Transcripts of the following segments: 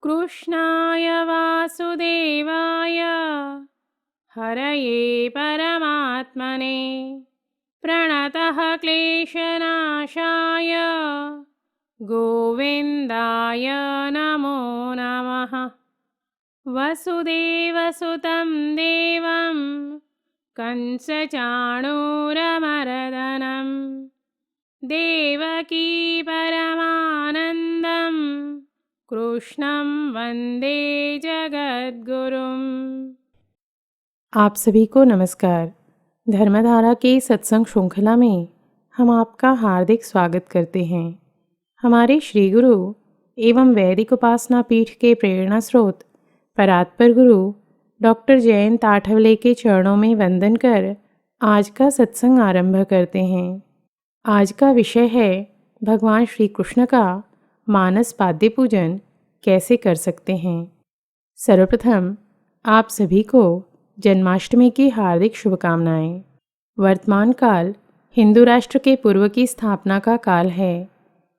कृष्णाय वासुदेवाय हरये परमात्मने प्रणतः क्लेशनाशाय गोविन्दाय नमो नमः। वसुदेवसुतं देवं कंसचाणूरमर्दनं देवकी परमानन्दं कृष्णं वन्दे जगद्गुरुम्। आप सभी को नमस्कार। धर्मधारा के सत्संग श्रृंखला में हम आपका हार्दिक स्वागत करते हैं। हमारे श्री गुरु एवं वैदिक उपासना पीठ के प्रेरणा स्रोत परात्पर गुरु डॉक्टर जयंत आठवले के चरणों में वंदन कर आज का सत्संग आरंभ करते हैं। आज का विषय है भगवान श्री कृष्ण का मानस पाद्य पूजन कैसे कर सकते हैं। सर्वप्रथम आप सभी को जन्माष्टमी की हार्दिक शुभकामनाएं। वर्तमान काल हिंदू राष्ट्र के पूर्व की स्थापना का काल है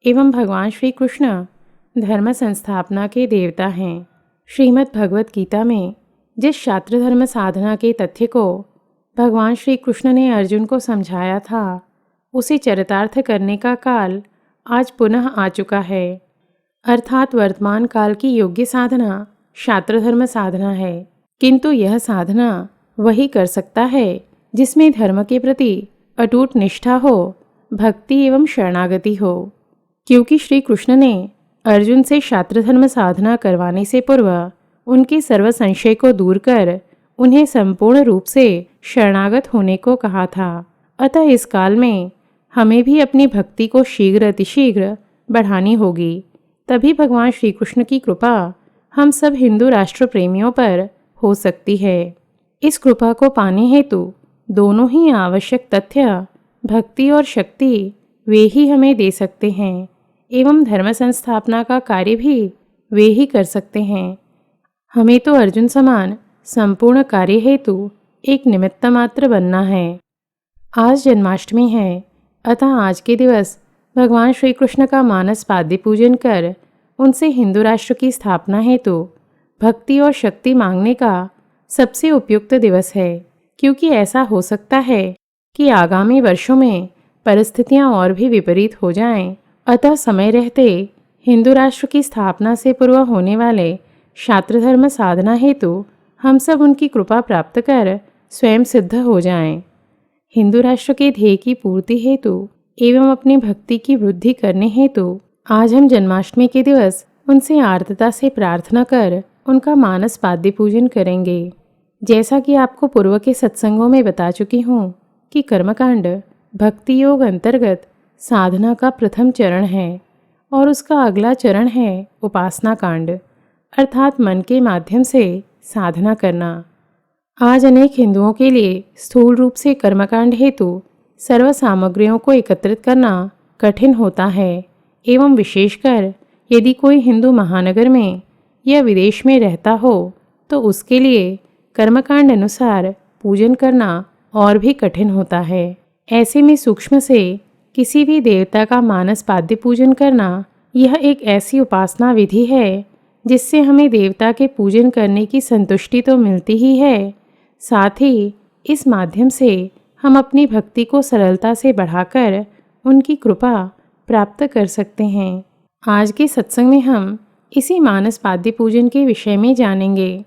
एवं भगवान श्री कृष्ण धर्म संस्थापना के देवता हैं। श्रीमद् भगवत गीता में जिस शास्त्र धर्म साधना के तथ्य को भगवान श्री कृष्ण ने अर्जुन को समझाया था, उसे चरितार्थ करने का काल आज पुनः आ चुका है। अर्थात वर्तमान काल की योग्य साधना शास्त्र धर्म साधना है, किंतु यह साधना वही कर सकता है जिसमें धर्म के प्रति अटूट निष्ठा हो, भक्ति एवं शरणागति हो। क्योंकि श्री कृष्ण ने अर्जुन से शास्त्र धर्म साधना करवाने से पूर्व उनके सर्व संशय को दूर कर उन्हें संपूर्ण रूप से शरणागत होने को कहा था। अतः इस काल में हमें भी अपनी भक्ति को शीघ्र अतिशीघ्र बढ़ानी होगी, तभी भगवान श्री कृष्ण की कृपा हम सब हिंदू राष्ट्र प्रेमियों पर हो सकती है। इस कृपा को पाने हेतु दोनों ही आवश्यक तथ्य भक्ति और शक्ति वे ही हमें दे सकते हैं एवं धर्म संस्थापना का कार्य भी वे ही कर सकते हैं। हमें तो अर्जुन समान संपूर्ण कार्य हेतु एक निमित्त मात्र बनना है। आज जन्माष्टमी है, अतः आज के दिवस भगवान श्री कृष्ण का मानस पाद्य पूजन कर उनसे हिंदू राष्ट्र की स्थापना हेतु भक्ति और शक्ति मांगने का सबसे उपयुक्त दिवस है। क्योंकि ऐसा हो सकता है कि आगामी वर्षों में परिस्थितियां और भी विपरीत हो जाएं, अतः समय रहते हिंदू राष्ट्र की स्थापना से पूर्व होने वाले शास्त्र धर्म साधना हेतु हम सब उनकी कृपा प्राप्त कर स्वयं सिद्ध हो जाएं। हिंदू राष्ट्र के ध्येय की पूर्ति हेतु एवं अपनी भक्ति की वृद्धि करने हेतु आज हम जन्माष्टमी के दिवस उनसे आर्द्रता से प्रार्थना कर उनका मानस पाद्य पूजन करेंगे। जैसा कि आपको पूर्व के सत्संगों में बता चुकी हूँ कि कर्मकांड भक्ति योग अंतर्गत साधना का प्रथम चरण है और उसका अगला चरण है उपासना कांड, अर्थात मन के माध्यम से साधना करना। आज अनेक हिंदुओं के लिए स्थूल रूप से कर्मकांड हेतु सर्व सामग्रियों को एकत्रित करना कठिन होता है एवं विशेषकर यदि कोई हिंदू महानगर में या विदेश में रहता हो तो उसके लिए कर्मकांड अनुसार पूजन करना और भी कठिन होता है। ऐसे में सूक्ष्म से किसी भी देवता का मानस पाद्य पूजन करना यह एक ऐसी उपासना विधि है जिससे हमें देवता के पूजन करने की संतुष्टि तो मिलती ही है, साथ ही इस माध्यम से हम अपनी भक्ति को सरलता से बढ़ाकर उनकी कृपा प्राप्त कर सकते हैं। आज के सत्संग में हम इसी मानस पाद्य पूजन के विषय में जानेंगे।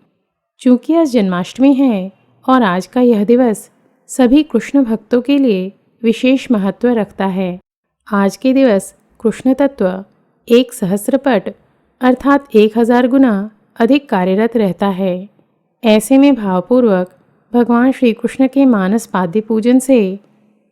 चूँकि आज जन्माष्टमी है और आज का यह दिवस सभी कृष्ण भक्तों के लिए विशेष महत्व रखता है। आज के दिवस कृष्ण तत्व 1 सहस्त्रपट अर्थात 1000 गुना अधिक कार्यरत रहता है। ऐसे में भावपूर्वक भगवान श्री कृष्ण के मानस पाद्य पूजन से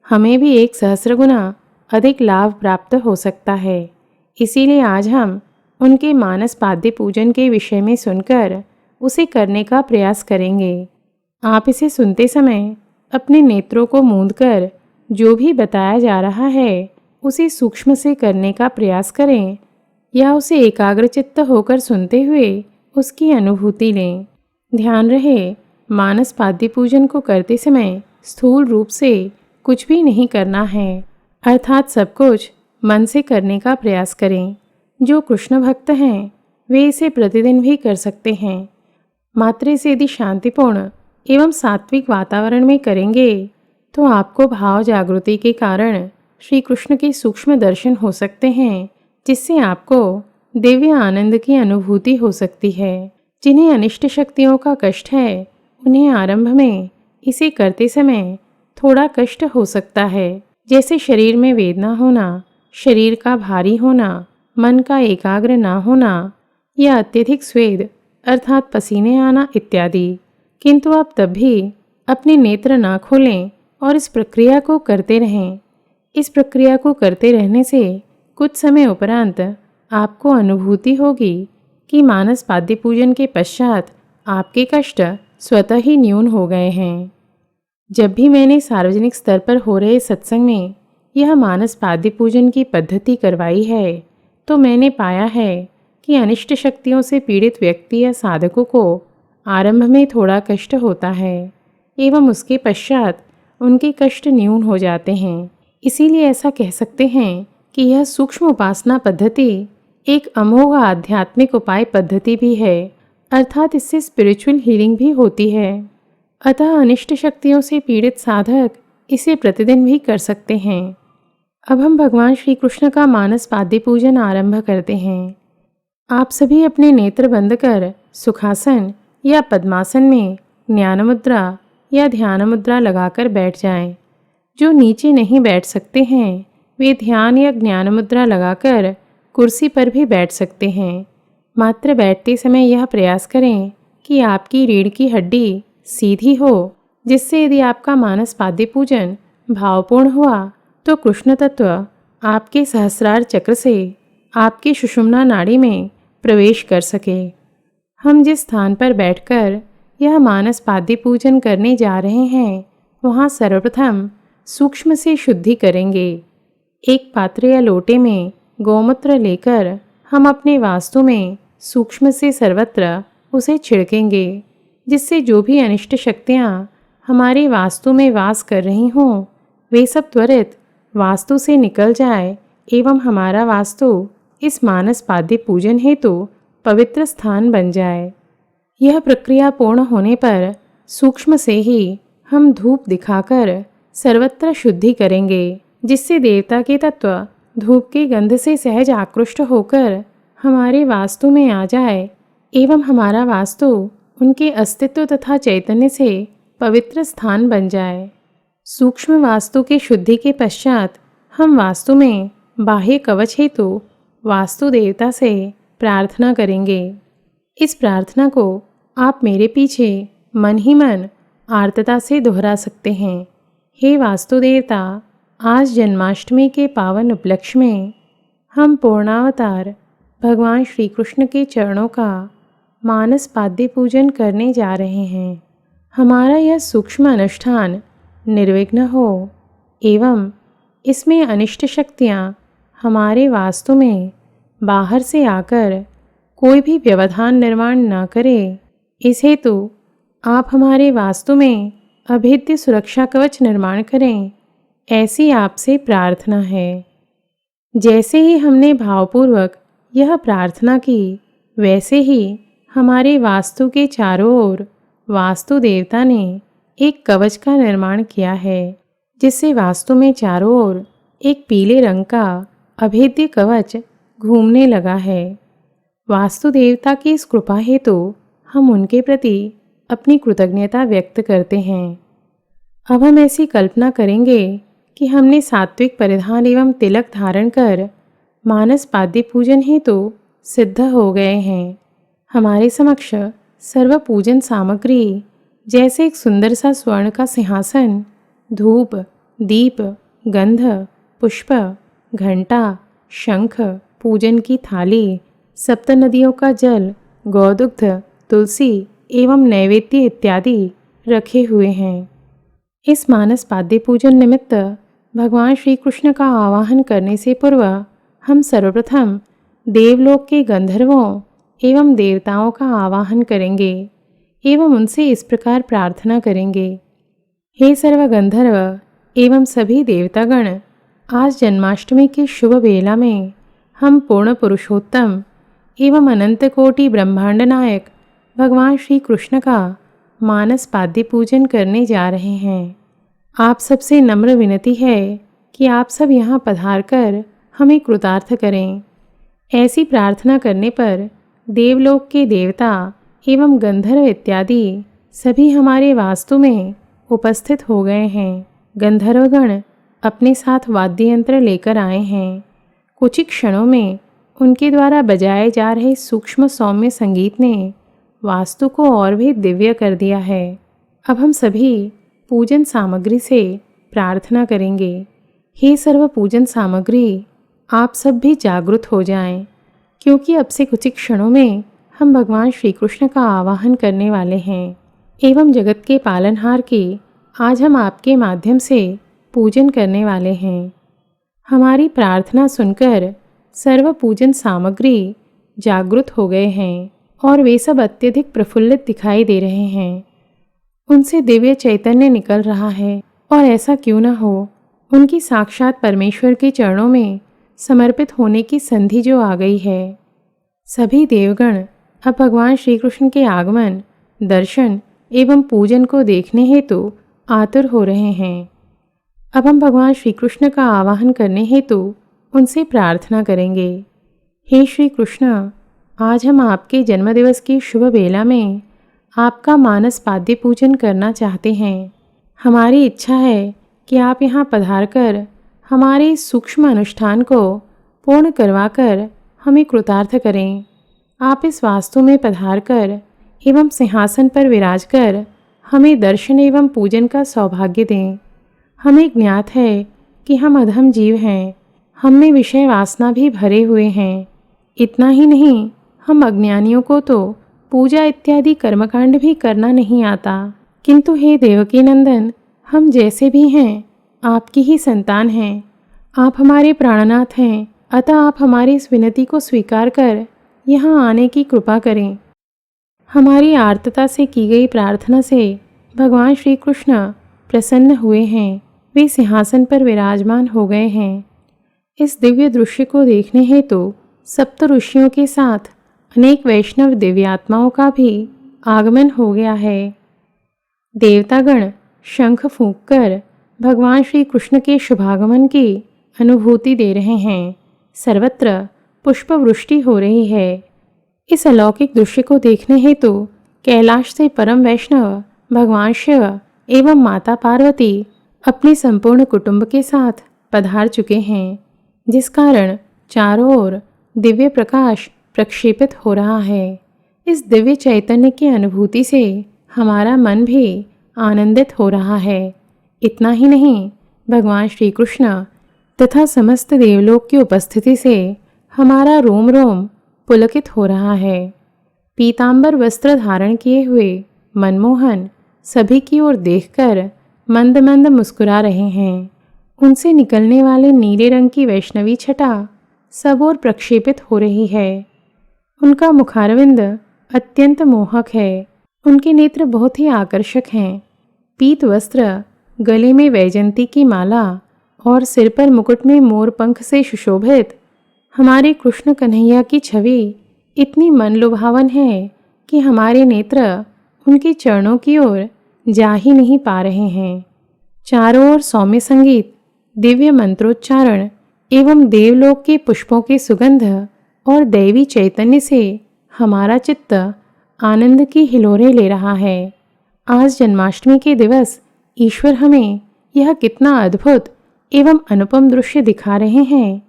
हमें भी 1 सहस्त्र गुना अधिक लाभ प्राप्त हो सकता है। इसीलिए आज हम उनके मानस पाद्य पूजन के विषय में सुनकर उसे करने का प्रयास करेंगे। आप इसे सुनते समय अपने नेत्रों को मूंदकर जो भी बताया जा रहा है उसे सूक्ष्म से करने का प्रयास करें या उसे एकाग्रचित्त होकर सुनते हुए उसकी अनुभूति लें। ध्यान रहे, मानस पाद्य पूजन को करते समय स्थूल रूप से कुछ भी नहीं करना है, अर्थात सब कुछ मन से करने का प्रयास करें। जो कृष्ण भक्त हैं वे इसे प्रतिदिन भी कर सकते हैं। मात्र इसे यदि शांतिपूर्ण एवं सात्विक वातावरण में करेंगे तो आपको भाव जागृति के कारण श्री कृष्ण के सूक्ष्म दर्शन हो सकते हैं, जिससे आपको दिव्य आनंद की अनुभूति हो सकती है। जिन्हें अनिष्ट शक्तियों का कष्ट है, उन्हें आरंभ में इसे करते समय थोड़ा कष्ट हो सकता है, जैसे शरीर में वेदना होना, शरीर का भारी होना, मन का एकाग्र ना होना या अत्यधिक स्वेद अर्थात पसीने आना इत्यादि। किंतु आप तब भी अपने नेत्र ना खोलें और इस प्रक्रिया को करते रहें। इस प्रक्रिया को करते रहने से कुछ समय उपरांत आपको अनुभूति होगी कि मानस पाद्य पूजन के पश्चात आपके कष्ट स्वतः ही न्यून हो गए हैं। जब भी मैंने सार्वजनिक स्तर पर हो रहे सत्संग में यह मानस पाद्य पूजन की पद्धति करवाई है, तो मैंने पाया है कि अनिष्ट शक्तियों से पीड़ित व्यक्ति या साधकों को आरंभ में थोड़ा कष्ट होता है एवं उसके पश्चात उनके कष्ट न्यून हो जाते हैं। इसीलिए ऐसा कह सकते हैं कि यह सूक्ष्म उपासना पद्धति एक अमोघ आध्यात्मिक उपाय पद्धति भी है, अर्थात इससे स्पिरिचुअल हीलिंग भी होती है। अतः अनिष्ट शक्तियों से पीड़ित साधक इसे प्रतिदिन भी कर सकते हैं। अब हम भगवान श्री कृष्ण का मानस पाद्य पूजन आरंभ करते हैं। आप सभी अपने नेत्र बंद कर सुखासन या पद्मासन में ज्ञान मुद्रा या ध्यान मुद्रा लगाकर बैठ जाएं। जो नीचे नहीं बैठ सकते हैं, वे ध्यान या ज्ञान मुद्रा लगाकर कुर्सी पर भी बैठ सकते हैं। मात्र बैठते समय यह प्रयास करें कि आपकी रीढ़ की हड्डी सीधी हो, जिससे यदि आपका मानस पाद्य पूजन भावपूर्ण हुआ तो कृष्ण तत्व आपके सहस्रार चक्र से आपकी सुषुम्ना नाड़ी में प्रवेश कर सके। हम जिस स्थान पर बैठकर यह मानस पाद्य पूजन करने जा रहे हैं, वहाँ सर्वप्रथम सूक्ष्म से शुद्धि करेंगे। एक पात्र या लोटे में गौमूत्र लेकर हम अपने वास्तु में सूक्ष्म से सर्वत्र उसे छिड़केंगे, जिससे जो भी अनिष्ट शक्तियाँ हमारे वास्तु में वास कर रही हों, वे सब त्वरित वास्तु से निकल जाए एवं हमारा वास्तु इस मानस पाद्य पूजन हेतु पवित्र स्थान बन जाए। यह प्रक्रिया पूर्ण होने पर सूक्ष्म से ही हम धूप दिखाकर सर्वत्र शुद्धि करेंगे, जिससे देवता के तत्व धूप के गंध से सहज आकृष्ट होकर हमारे वास्तु में आ जाए एवं हमारा वास्तु उनके अस्तित्व तथा चैतन्य से पवित्र स्थान बन जाए। सूक्ष्म वास्तु के शुद्धि के पश्चात हम वास्तु में बाह्य कवच हेतु वास्तु देवता से प्रार्थना करेंगे। इस प्रार्थना को आप मेरे पीछे मन ही मन आर्तता से दोहरा सकते हैं। हे वास्तु देवता, आज जन्माष्टमी के पावन उपलक्ष्य में हम पूर्णावतार भगवान श्री कृष्ण के चरणों का मानस पाद्य पूजन करने जा रहे हैं। हमारा यह सूक्ष्म अनुष्ठान निर्विघ्न हो एवं इसमें अनिष्ट शक्तियाँ हमारे वास्तु में बाहर से आकर कोई भी व्यवधान निर्माण न करे। इस हेतु आप हमारे वास्तु में अभेद्य सुरक्षा कवच निर्माण करें, ऐसी आपसे प्रार्थना है। जैसे ही हमने भावपूर्वक यह प्रार्थना की, वैसे ही हमारे वास्तु के चारों ओर वास्तु देवता ने एक कवच का निर्माण किया है, जिससे वास्तु में चारों ओर एक पीले रंग का अभेद्य कवच घूमने लगा है। वास्तु देवता की इस कृपा हेतु हम उनके प्रति अपनी कृतज्ञता व्यक्त करते हैं। अब हम ऐसी कल्पना करेंगे कि हमने सात्विक परिधान एवं तिलक धारण कर मानस पाद्य पूजन हेतु सिद्ध हो गए हैं। हमारे समक्ष सर्व पूजन सामग्री जैसे एक सुंदर सा स्वर्ण का सिंहासन, धूप, दीप, गंध, पुष्प, घंटा, शंख, पूजन की थाली, सप्त नदियों का जल, गौदुग्ध, तुलसी एवं नैवेद्य इत्यादि रखे हुए हैं। इस मानस पाद्य पूजन निमित्त भगवान श्री कृष्ण का आवाहन करने से पूर्व हम सर्वप्रथम देवलोक के गंधर्वों एवं देवताओं का आवाहन करेंगे एवं उनसे इस प्रकार प्रार्थना करेंगे। हे सर्व गंधर्व एवं सभी देवतागण, आज जन्माष्टमी की शुभ बेला में हम पूर्ण पुरुषोत्तम एवं अनंत कोटि ब्रह्मांड नायक भगवान श्री कृष्ण का मानस पाद्य पूजन करने जा रहे हैं। आप सबसे नम्र विनती है कि आप सब यहाँ पधार कर हमें कृतार्थ करें। ऐसी प्रार्थना करने पर देवलोक के देवता एवं गंधर्व इत्यादि सभी हमारे वास्तु में उपस्थित हो गए हैं। गंधर्वगण अपने साथ वाद्य यंत्र लेकर आए हैं। कुछ ही क्षणों में उनके द्वारा बजाए जा रहे सूक्ष्म सौम्य संगीत ने वास्तु को और भी दिव्य कर दिया है। अब हम सभी पूजन सामग्री से प्रार्थना करेंगे। हे सर्व पूजन सामग्री, आप सब भी जागृत हो जाएं, क्योंकि अब से कुछ ही क्षणों में हम भगवान श्री कृष्ण का आवाहन करने वाले हैं एवं जगत के पालनहार की आज हम आपके माध्यम से पूजन करने वाले हैं। हमारी प्रार्थना सुनकर सर्व पूजन सामग्री जागृत हो गए हैं और वे सब अत्यधिक प्रफुल्लित दिखाई दे रहे हैं। उनसे दिव्य चैतन्य निकल रहा है और ऐसा क्यों न हो, उनकी साक्षात परमेश्वर के चरणों में समर्पित होने की संधि जो आ गई है। सभी देवगण अब भगवान श्री कृष्ण के आगमन, दर्शन एवं पूजन को देखने हेतु आतुर हो रहे हैं। अब हम भगवान श्री कृष्ण का आवाहन करने हेतु उनसे प्रार्थना करेंगे। हे श्री कृष्ण, आज हम आपके जन्मदिवस की शुभ बेला में आपका मानस पाद्य पूजन करना चाहते हैं। हमारी इच्छा है कि आप यहाँ पधार कर हमारे इस सूक्ष्म अनुष्ठान को पूर्ण करवाकर हमें कृतार्थ करें। आप इस वास्तु में पधार कर एवं सिंहासन पर विराज कर हमें दर्शन एवं पूजन का सौभाग्य दें। हमें ज्ञात है कि हम अधम जीव हैं, हम में विषय वासना भी भरे हुए हैं। इतना ही नहीं, हम अज्ञानियों को तो पूजा इत्यादि कर्मकांड भी करना नहीं आता। किंतु हे देवकी नंदन, हम जैसे भी हैं आपकी ही संतान हैं। आप हमारे प्राणनाथ हैं, अतः आप हमारी इस विनती को स्वीकार कर यहाँ आने की कृपा करें। हमारी आर्तता से की गई प्रार्थना से भगवान श्री कृष्ण प्रसन्न हुए हैं। वे सिंहासन पर विराजमान हो गए हैं। इस दिव्य दृश्य को देखने हेतु सप्त ऋषियों के साथ अनेक वैष्णव दिव्यात्माओं का भी आगमन हो गया है। देवतागण शंख फूंककर भगवान श्री कृष्ण के शुभागमन की अनुभूति दे रहे हैं। सर्वत्र पुष्पवृष्टि हो रही है। इस अलौकिक दृश्य को देखने हेतु कैलाश से परम वैष्णव भगवान शिव एवं माता पार्वती अपने संपूर्ण कुटुंब के साथ पधार चुके हैं, जिस कारण चारों ओर दिव्य प्रकाश प्रक्षेपित हो रहा है। इस दिव्य चैतन्य की अनुभूति से हमारा मन भी आनंदित हो रहा है। इतना ही नहीं, भगवान श्री कृष्ण तथा समस्त देवलोक की उपस्थिति से हमारा रोम रोम पुलकित हो रहा है। पीतांबर वस्त्र धारण किए हुए मनमोहन सभी की ओर देखकर मंद मंद मुस्कुरा रहे हैं। उनसे निकलने वाले नीले रंग की वैष्णवी छटा सब ओर प्रक्षेपित हो रही है। उनका मुखारविंद अत्यंत मोहक है। उनके नेत्र बहुत ही आकर्षक हैं। पीत वस्त्र, गले में वैजंती की माला और सिर पर मुकुट में मोर पंख से सुशोभित हमारे कृष्ण कन्हैया की छवि इतनी मन लुभावन है कि हमारे नेत्र उनके चरणों की ओर जा ही नहीं पा रहे हैं। चारों ओर सौम्य संगीत, दिव्य मंत्रोच्चारण एवं देवलोक के पुष्पों की सुगंध और दैवी चैतन्य से हमारा चित्त आनंद की हिलोरें ले रहा है। आज जन्माष्टमी के दिवस ईश्वर हमें यह कितना अद्भुत एवं अनुपम दृश्य दिखा रहे हैं।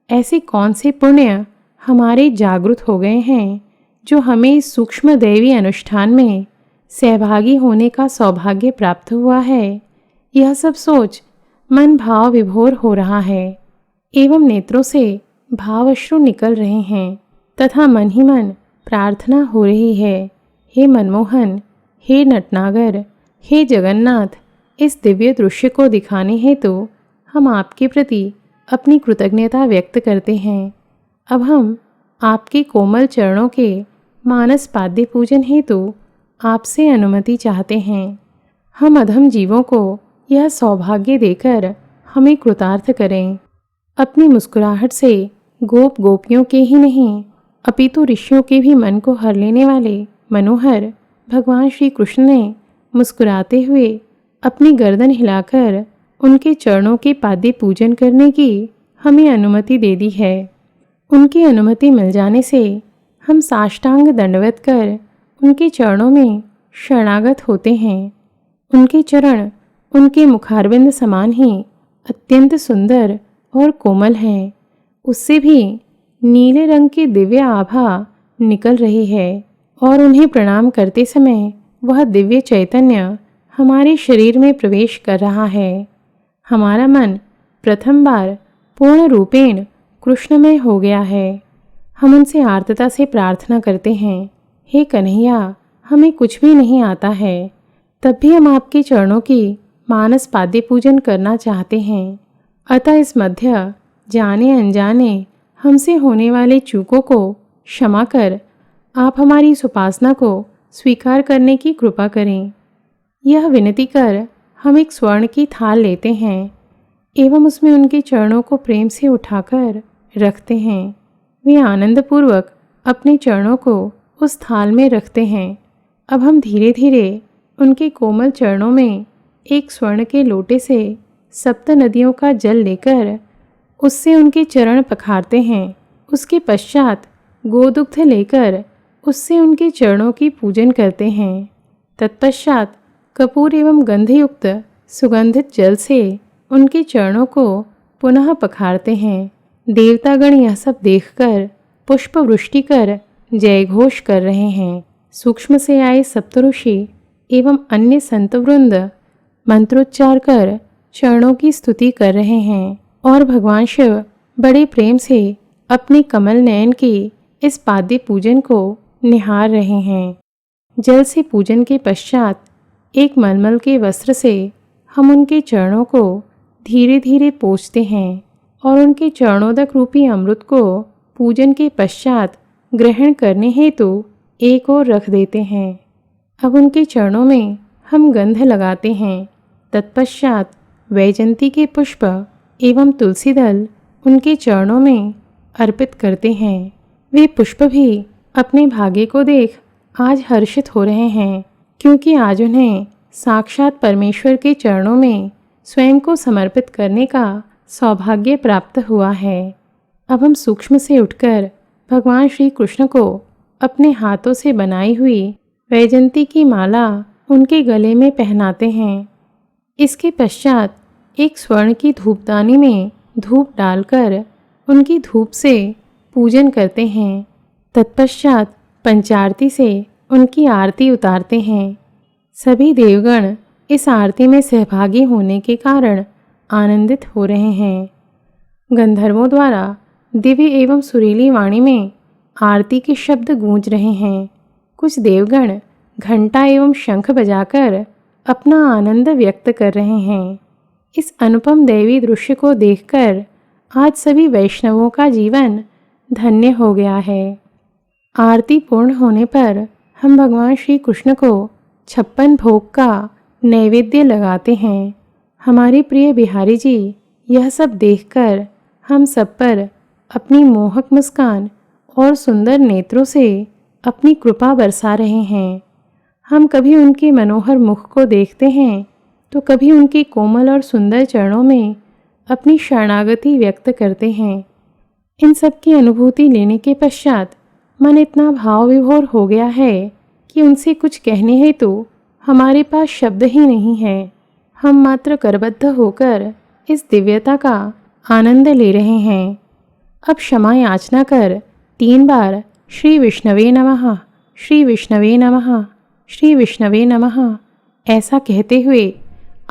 ऐसे कौन से पुण्य हमारे जागृत हो गए हैं जो हमें इस सूक्ष्म दैवी अनुष्ठान में सहभागी होने का सौभाग्य प्राप्त हुआ है। यह सब सोच मन भाव विभोर हो रहा है एवं नेत्रों से भावाश्रु निकल रहे हैं तथा मन ही मन प्रार्थना हो रही है, हे मनमोहन, हे नटनागर, हे जगन्नाथ, इस दिव्य दृश्य को दिखाने हेतु हम आपके प्रति अपनी कृतज्ञता व्यक्त करते हैं। अब हम आपके कोमल चरणों के मानस पाद्य पूजन हेतु आपसे अनुमति चाहते हैं। हम अधम जीवों को यह सौभाग्य देकर हमें कृतार्थ करें। अपनी मुस्कुराहट से गोप गोपियों के ही नहीं अपितु ऋषियों के भी मन को हर लेने वाले मनोहर भगवान श्री कृष्ण ने मुस्कुराते हुए अपनी गर्दन हिलाकर उनके चरणों के पाद्य पूजन करने की हमें अनुमति दे दी है। उनकी अनुमति मिल जाने से हम साष्टांग दंडवत कर उनके चरणों में शरणागत होते हैं। उनके चरण उनके मुखारविंद समान ही अत्यंत सुंदर और कोमल हैं। उससे भी नीले रंग की दिव्य आभा निकल रही है और उन्हें प्रणाम करते समय वह दिव्य चैतन्य हमारे शरीर में प्रवेश कर रहा है। हमारा मन प्रथम बार पूर्ण रूपेण कृष्णमय हो गया है। हम उनसे आर्तता से प्रार्थना करते हैं, हे कन्हैया, हमें कुछ भी नहीं आता है, तब भी हम आपके चरणों की मानस पाद्य पूजन करना चाहते हैं। अतः इस मध्य जाने अनजाने हमसे होने वाले चूकों को क्षमा कर आप हमारी इस उपासना को स्वीकार करने की कृपा करें। यह विनती कर हम एक स्वर्ण की थाल लेते हैं एवं उसमें उनके चरणों को प्रेम से उठाकर रखते हैं। वे आनंदपूर्वक अपने चरणों को उस थाल में रखते हैं। अब हम धीरे धीरे उनके कोमल चरणों में एक स्वर्ण के लोटे से सप्त नदियों का जल लेकर उससे उनके चरण पखारते हैं। उसके पश्चात गोदुग्ध लेकर उससे उनके चरणों की पूजन करते हैं। तत्पश्चात कपूर एवं गंधयुक्त सुगंधित जल से उनके चरणों को पुनः पखारते हैं। देवतागण यह सब देखकर पुष्प वृष्टि कर जयघोष कर रहे हैं। सूक्ष्म से आए सप्तऋषि एवं अन्य संतवृंद मंत्रोच्चार कर चरणों की स्तुति कर रहे हैं और भगवान शिव बड़े प्रेम से अपने कमल नयन की इस पाद्य पूजन को निहार रहे हैं। जल से पूजन के पश्चात एक मलमल के वस्त्र से हम उनके चरणों को धीरे धीरे पोंछते हैं और उनके चरणोदक रूपी अमृत को पूजन के पश्चात ग्रहण करने हेतु एक ओर रख देते हैं। अब उनके चरणों में हम गंध लगाते हैं। तत्पश्चात वैजंती के पुष्प एवं तुलसी दल उनके चरणों में अर्पित करते हैं। वे पुष्प भी अपने भाग्य को देख आज हर्षित हो रहे हैं, क्योंकि आज उन्हें साक्षात परमेश्वर के चरणों में स्वयं को समर्पित करने का सौभाग्य प्राप्त हुआ है। अब हम सूक्ष्म से उठकर भगवान श्री कृष्ण को अपने हाथों से बनाई हुई वैजंती की माला उनके गले में पहनाते हैं। इसके पश्चात एक स्वर्ण की धूपदानी में धूप डालकर उनकी धूप से पूजन करते हैं। तत्पश्चात पंचारती से उनकी आरती उतारते हैं। सभी देवगण इस आरती में सहभागी होने के कारण आनंदित हो रहे हैं। गंधर्वों द्वारा दिव्य एवं सुरीली वाणी में आरती के शब्द गूंज रहे हैं। कुछ देवगण घंटा एवं शंख बजाकर अपना आनंद व्यक्त कर रहे हैं। इस अनुपम दैवी दृश्य को देखकर आज सभी वैष्णवों का जीवन धन्य हो गया है। आरती पूर्ण होने पर हम भगवान श्री कृष्ण को 56 भोग का नैवेद्य लगाते हैं। हमारे प्रिय बिहारी जी यह सब देखकर हम सब पर अपनी मोहक मुस्कान और सुंदर नेत्रों से अपनी कृपा बरसा रहे हैं। हम कभी उनके मनोहर मुख को देखते हैं तो कभी उनके कोमल और सुंदर चरणों में अपनी शरणागति व्यक्त करते हैं। इन सब की अनुभूति लेने के पश्चात मन इतना भाव विभोर हो गया है कि उनसे कुछ कहने हेतु हमारे पास शब्द ही नहीं है। हम मात्र करबद्ध होकर इस दिव्यता का आनंद ले रहे हैं। अब क्षमा याचना कर 3 बार श्री विष्णवे नमः, श्री विष्णवे नमः, श्री विष्णवे नमः ऐसा कहते हुए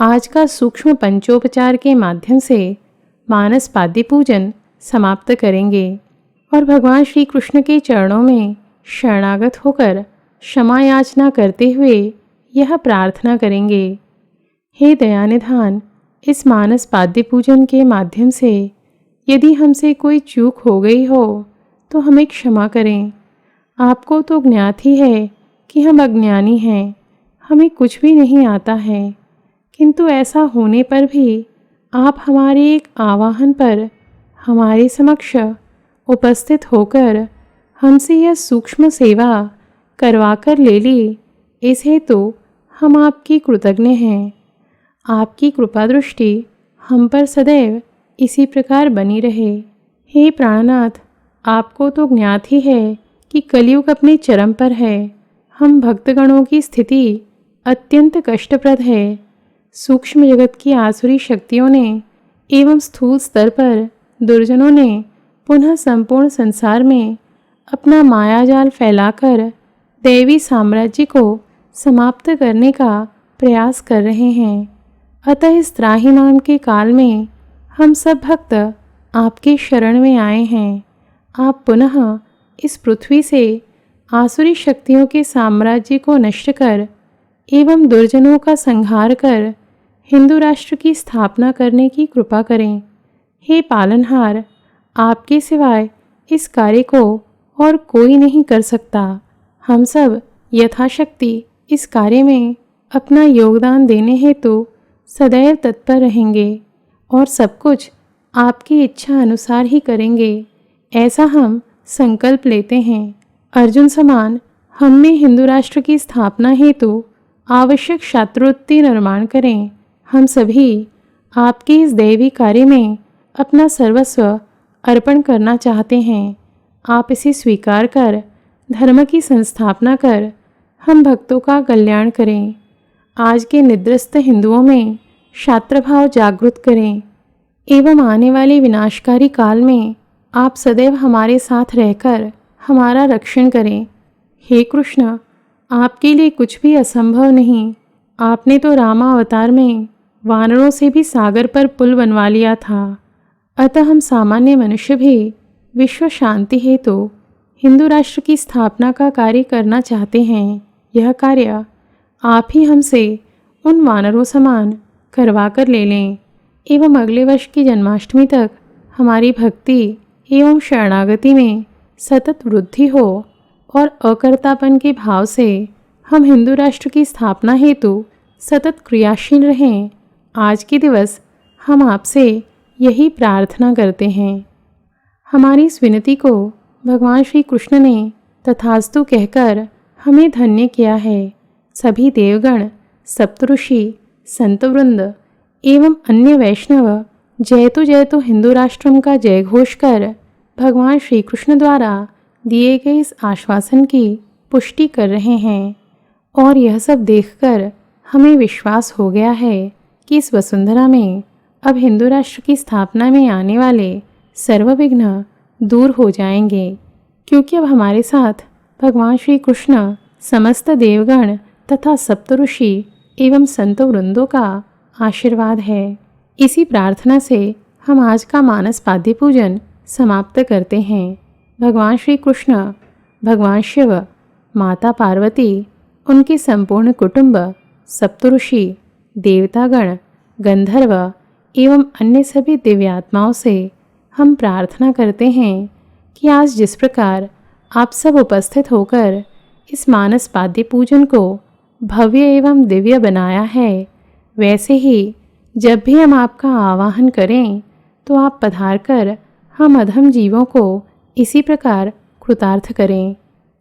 आज का सूक्ष्म पंचोपचार के माध्यम से मानस पाद्य पूजन समाप्त करेंगे और भगवान श्री कृष्ण के चरणों में शरणागत होकर क्षमा याचना करते हुए यह प्रार्थना करेंगे, हे दयानिधान, इस मानस पाद्य पूजन के माध्यम से यदि हमसे कोई चूक हो गई हो तो हमें क्षमा करें। आपको तो ज्ञात ही है कि हम अज्ञानी हैं, हमें कुछ भी नहीं आता है, किंतु ऐसा होने पर भी आप हमारे एक आवाहन पर हमारे समक्ष उपस्थित होकर हमसे यह सूक्ष्म सेवा करवा कर ले ली, इसे तो हम आपकी कृतज्ञ हैं। आपकी कृपा दृष्टि हम पर सदैव इसी प्रकार बनी रहे। हे प्राणनाथ, आपको तो ज्ञात ही है कि कलयुग अपने चरम पर है। हम भक्तगणों की स्थिति अत्यंत कष्टप्रद है। सूक्ष्म जगत की आसुरी शक्तियों ने एवं स्थूल स्तर पर दुर्जनों ने पुनः संपूर्ण संसार में अपना मायाजाल फैलाकर दैवी साम्राज्य को समाप्त करने का प्रयास कर रहे हैं। अतः इस त्राहिमाम के काल में हम सब भक्त आपके शरण में आए हैं। आप पुनः इस पृथ्वी से आसुरी शक्तियों के साम्राज्य को नष्ट कर एवं दुर्जनों का संहार कर हिंदू राष्ट्र की स्थापना करने की कृपा करें। हे पालनहार, आपके सिवाय इस कार्य को और कोई नहीं कर सकता। हम सब यथाशक्ति इस कार्य में अपना योगदान देने हेतु सदैव तत्पर रहेंगे और सब कुछ आपकी इच्छा अनुसार ही करेंगे, ऐसा हम संकल्प लेते हैं। अर्जुन समान हम में हिंदू राष्ट्र की स्थापना हेतु आवश्यक छात्रवृत्ति निर्माण करें। हम सभी आपके इस दैवी कार्य में अपना सर्वस्व अर्पण करना चाहते हैं। आप इसे स्वीकार कर धर्म की संस्थापना कर हम भक्तों का कल्याण करें। आज के निद्रस्त हिंदुओं में क्षात्रभाव जागृत करें एवं आने वाले विनाशकारी काल में आप सदैव हमारे साथ रहकर हमारा रक्षण करें। हे कृष्ण, आपके लिए कुछ भी असंभव नहीं। आपने तो रामावतार में वानरों से भी सागर पर पुल बनवा लिया था। अतः हम सामान्य मनुष्य भी विश्व शांति हेतु हिंदू राष्ट्र की स्थापना का कार्य करना चाहते हैं। यह कार्य आप ही हमसे उन वानरों समान करवा कर ले लें एवं अगले वर्ष की जन्माष्टमी तक हमारी भक्ति एवं शरणागति में सतत वृद्धि हो और अकर्तापन के भाव से हम हिंदू राष्ट्र की स्थापना हेतु सतत क्रियाशील रहें। आज के दिवस हम आपसे यही प्रार्थना करते हैं। हमारी इस विनती को भगवान श्री कृष्ण ने तथास्तु कहकर हमें धन्य किया है। सभी देवगण, सप्तऋषि, संतवृंद एवं अन्य वैष्णव जयतु हिंदू राष्ट्रम का जय घोष कर भगवान श्री कृष्ण द्वारा दिए गए इस आश्वासन की पुष्टि कर रहे हैं। और यह सब देखकर हमें विश्वास हो गया है कि इस वसुंधरा में अब हिंदू राष्ट्र की स्थापना में आने वाले सर्व विघ्न दूर हो जाएंगे, क्योंकि अब हमारे साथ भगवान श्री कृष्ण समस्त देवगण तथा सप्तऋषि एवं संत वृंदों का आशीर्वाद है। इसी प्रार्थना से हम आज का मानस पाद्य पूजन समाप्त करते हैं। भगवान श्री कृष्ण, भगवान शिव, माता पार्वती, उनके संपूर्ण कुटुंब, सप्तऋषि, देवतागण, गंधर्व एवं अन्य सभी दिव्यात्माओं से हम प्रार्थना करते हैं कि आज जिस प्रकार आप सब उपस्थित होकर इस मानस पाद्य पूजन को भव्य एवं दिव्य बनाया है, वैसे ही जब भी हम आपका आवाहन करें तो आप पधार कर हम अधम जीवों को इसी प्रकार कृतार्थ करें।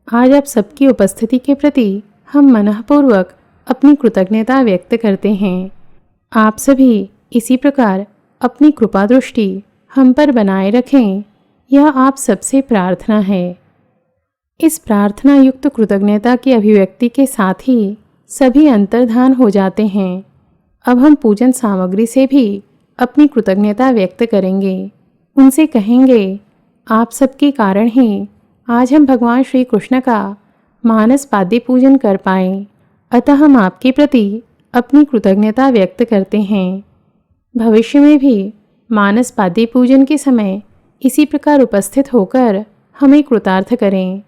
आज आप सबकी उपस्थिति के प्रति हम मनःपूर्वक अपनी कृतज्ञता व्यक्त करते हैं। आप सभी इसी प्रकार अपनी कृपा दृष्टि हम पर बनाए रखें, यह आप सबसे प्रार्थना है। इस प्रार्थना युक्त कृतज्ञता की अभिव्यक्ति के साथ ही सभी अंतर्धान हो जाते हैं। अब हम पूजन सामग्री से भी अपनी कृतज्ञता व्यक्त करेंगे। उनसे कहेंगे, आप सबके कारण ही आज हम भगवान श्री कृष्ण का मानस पाद्य पूजन कर पाए, अतः हम आपके प्रति अपनी कृतज्ञता व्यक्त करते हैं। भविष्य में भी मानस पाद्य पूजन के समय इसी प्रकार उपस्थित होकर हमें कृतार्थ करें।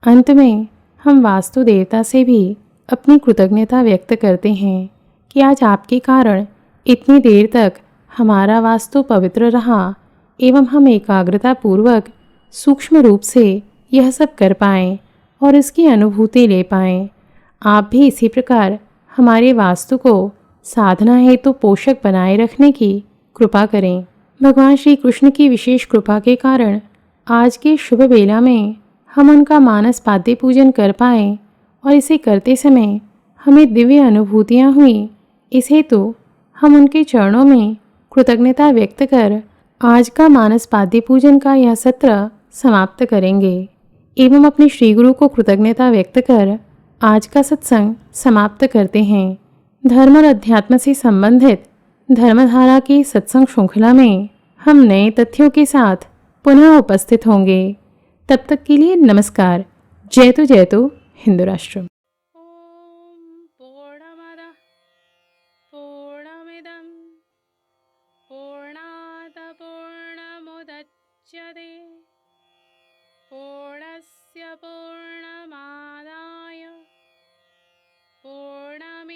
अंत में हम वास्तु देवता से भी अपनी कृतज्ञता व्यक्त करते हैं कि आज आपके कारण इतनी देर तक हमारा वास्तु पवित्र रहा एवं हम एकाग्रता पूर्वक सूक्ष्म रूप से यह सब कर पाएं और इसकी अनुभूति ले पाएं। आप भी इसी प्रकार हमारे वास्तु को साधना हेतु पोषक बनाए रखने की कृपा करें। भगवान श्री कृष्ण की विशेष कृपा के कारण आज के शुभ बेला में हम उनका मानस पाद्य पूजन कर पाएँ और इसे करते समय हमें दिव्य अनुभूतियाँ हुई, इस हेतु हम उनके चरणों में कृतज्ञता व्यक्त कर आज का मानस पाद्य पूजन का यह सत्र समाप्त करेंगे एवं अपने श्री गुरु को कृतज्ञता व्यक्त कर आज का सत्संग समाप्त करते हैं। धर्म और अध्यात्म से संबंधित धर्मधारा की सत्संग श्रृंखला में हम नए तथ्यों के साथ पुनः उपस्थित होंगे। तब तक के लिए नमस्कार। जय तो हिंदू राष्ट्र। ॐ पूर्णमदः पूर्णमिदं पूर्णात् पूर्णमुदच्यते पूर्णस्य पूर्णमादाय पूर्णमेवावशिष्यते।